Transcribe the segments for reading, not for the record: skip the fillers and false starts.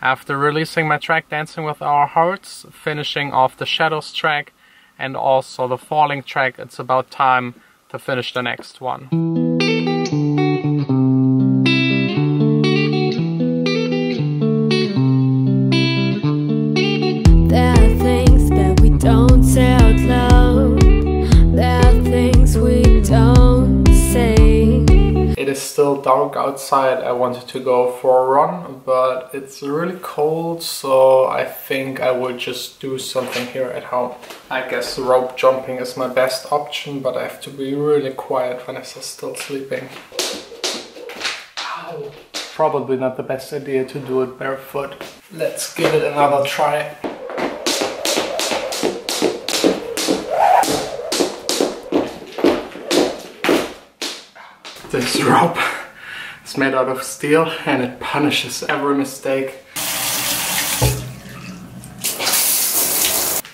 After releasing my track Dancing With Our Hearts, finishing off the Shadows track and also the Falling track, it's about time to finish the next one. There are things that we don't say out loud. There are things we don't say. It is still dark outside. I wanted to go for a run, but it's really cold, so I think I will just do something here at home. I guess rope jumping is my best option, but I have to be really quiet when I'm still sleeping. Ow. Probably not the best idea to do it barefoot. Let's give it another try. This rope is made out of steel and it punishes every mistake.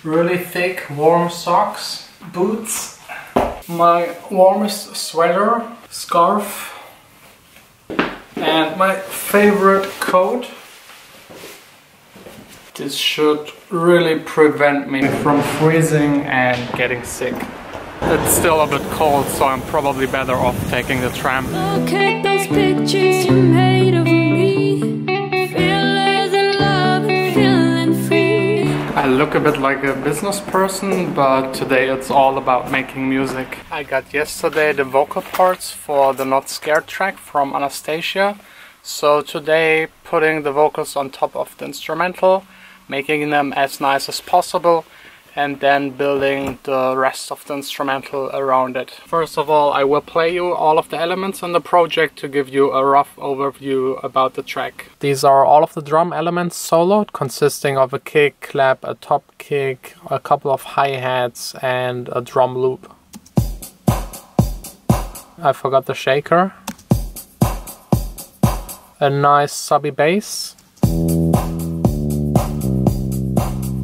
Really thick, warm socks, boots, my warmest sweater, scarf, and my favorite coat. This should really prevent me from freezing and getting sick. It's still a bit cold, so I'm probably better off taking the tram. Look at those pictures you made of me. Feelings in love and feeling free. I look a bit like a business person, but today it's all about making music. I got yesterday the vocal parts for the Not Scared track from Anastasia. So today putting the vocals on top of the instrumental, making them as nice as possible, and then building the rest of the instrumental around it. First of all, I will play you all of the elements in the project to give you a rough overview about the track. These are all of the drum elements soloed, consisting of a kick, clap, a top kick, a couple of hi-hats and a drum loop. I forgot the shaker. A nice subby bass.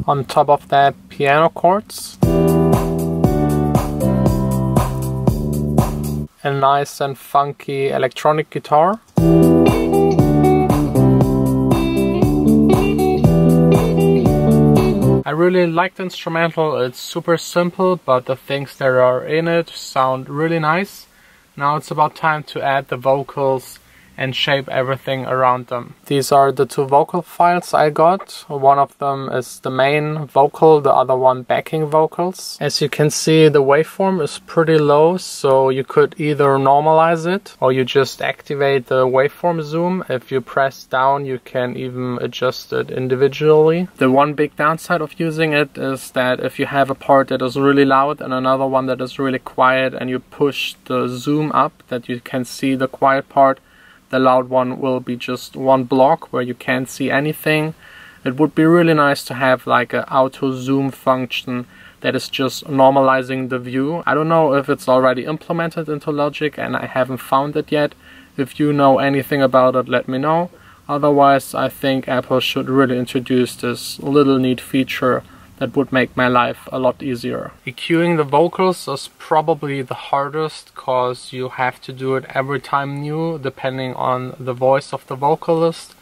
On top of that, piano chords. A nice and funky electronic guitar. I really like the instrumental. It's super simple, but the things that are in it sound really nice. Now it's about time to add the vocals and shape everything around them. These are the two vocal files I got. One of them is the main vocal, the other one backing vocals. As you can see, the waveform is pretty low, so you could either normalize it or you just activate the waveform zoom. If you press down, you can even adjust it individually. The one big downside of using it is that if you have a part that is really loud and another one that is really quiet and you push the zoom up that you can see the quiet part, the loud one will be just one block where you can't see anything. It would be really nice to have like an auto zoom function that is just normalizing the view. I don't know if it's already implemented into Logic and I haven't found it yet. If you know anything about it, let me know. Otherwise, I think Apple should really introduce this little neat feature that would make my life a lot easier. EQing the vocals is probably the hardest because you have to do it every time new depending on the voice of the vocalist.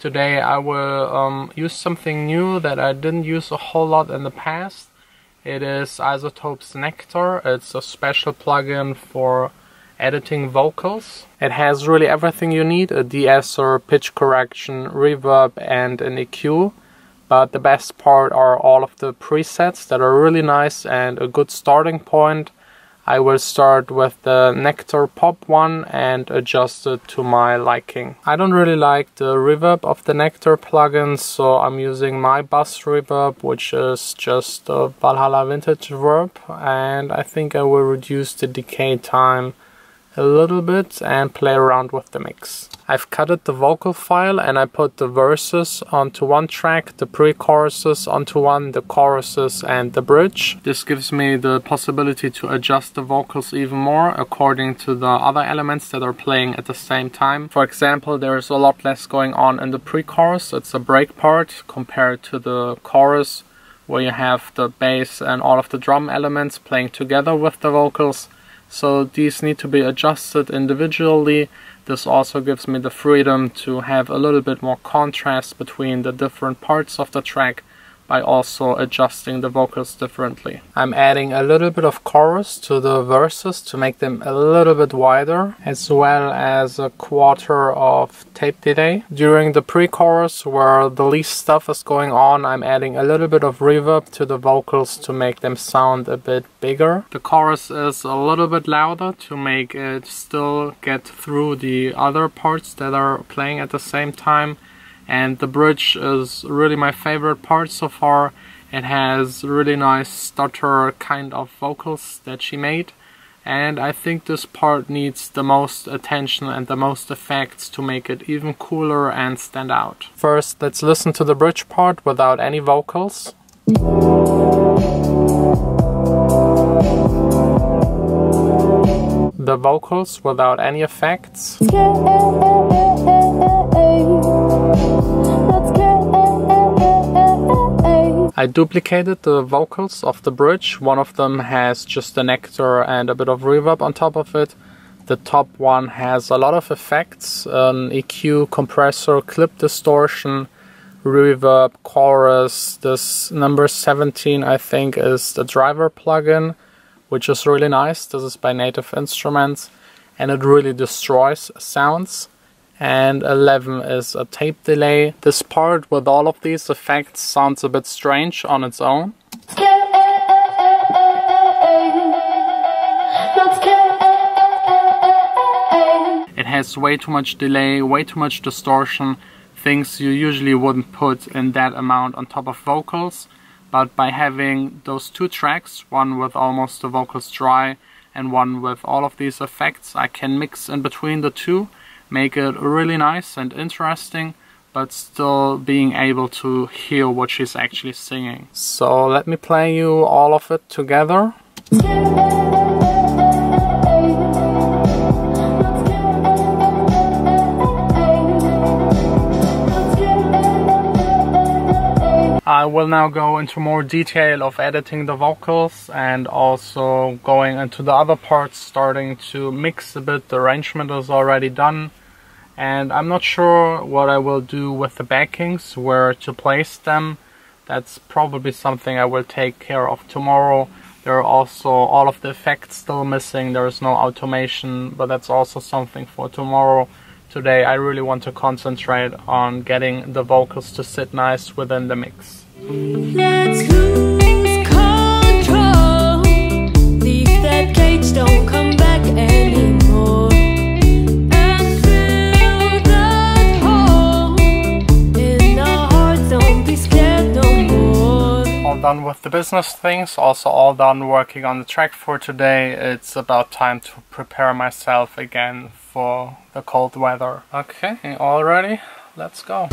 Today I will use something new that I didn't use a whole lot in the past. It is Isotope's Nectar. It's a special plugin for editing vocals. It has really everything you need: a de-esser, pitch correction, reverb and an EQ. But the best part are all of the presets that are really nice and a good starting point. I will start with the Nectar Pop one and adjust it to my liking. I don't really like the reverb of the Nectar plugin, so I'm using my Bass Reverb, which is just a Valhalla Vintage Verb, and I think I will reduce the decay time a little bit and play around with the mix. I've cutted the vocal file and I put the verses onto one track, the pre-choruses onto one, the choruses and the bridge. This gives me the possibility to adjust the vocals even more according to the other elements that are playing at the same time. For example, there's a lot less going on in the pre-chorus. It's a break part compared to the chorus where you have the bass and all of the drum elements playing together with the vocals. so these need to be adjusted individually. This also gives me the freedom to have a little bit more contrast between the different parts of the track by also adjusting the vocals differently. I'm adding a little bit of chorus to the verses to make them a little bit wider, as well as a quarter of tape delay. During the pre-chorus, where the least stuff is going on, I'm adding a little bit of reverb to the vocals to make them sound a bit bigger. The chorus is a little bit louder to make it still get through the other parts that are playing at the same time. And the bridge is really my favorite part so far. It has really nice stutter kind of vocals that she made, and I think this part needs the most attention and the most effects to make it even cooler and stand out. First, let's listen to the bridge part without any vocals. The vocals without any effects. I duplicated the vocals of the bridge. One of them has just the nectar and a bit of reverb on top of it. The top one has a lot of effects, an EQ, compressor, clip distortion, reverb, chorus. This number 17 I think is the driver plugin, which is really nice. This is by Native Instruments and it really destroys sounds. And 11 is a tape delay. This part with all of these effects sounds a bit strange on its own. It has way too much delay, way too much distortion, things you usually wouldn't put in that amount on top of vocals. But by having those two tracks, one with almost the vocals dry and one with all of these effects, I can mix in between the two, make it really nice and interesting, but still being able to hear what she's actually singing. So let me play you all of it together. I will now go into more detail of editing the vocals and also going into the other parts, starting to mix a bit. The arrangement is already done and I'm not sure what I will do with the backings, where to place them. That's probably something I will take care of tomorrow. There are also all of the effects still missing. There is no automation, but that's also something for tomorrow. Today I really want to concentrate on getting the vocals to sit nice within the mix. Let's lose control. Leave that cage, don't come back anymore. And fill that hole in our hearts, don't be scared no more. All done with the business things, also all done working on the track for today. It's about time to prepare myself again for the cold weather. Okay, all ready? Let's go.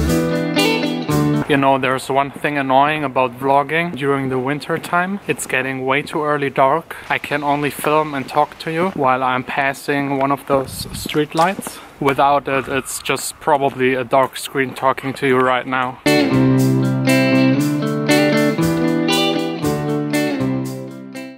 You know, there's one thing annoying about vlogging during the winter time. It's getting way too early dark. I can only film and talk to you while I'm passing one of those street lights. Without it, it's just probably a dark screen talking to you right now.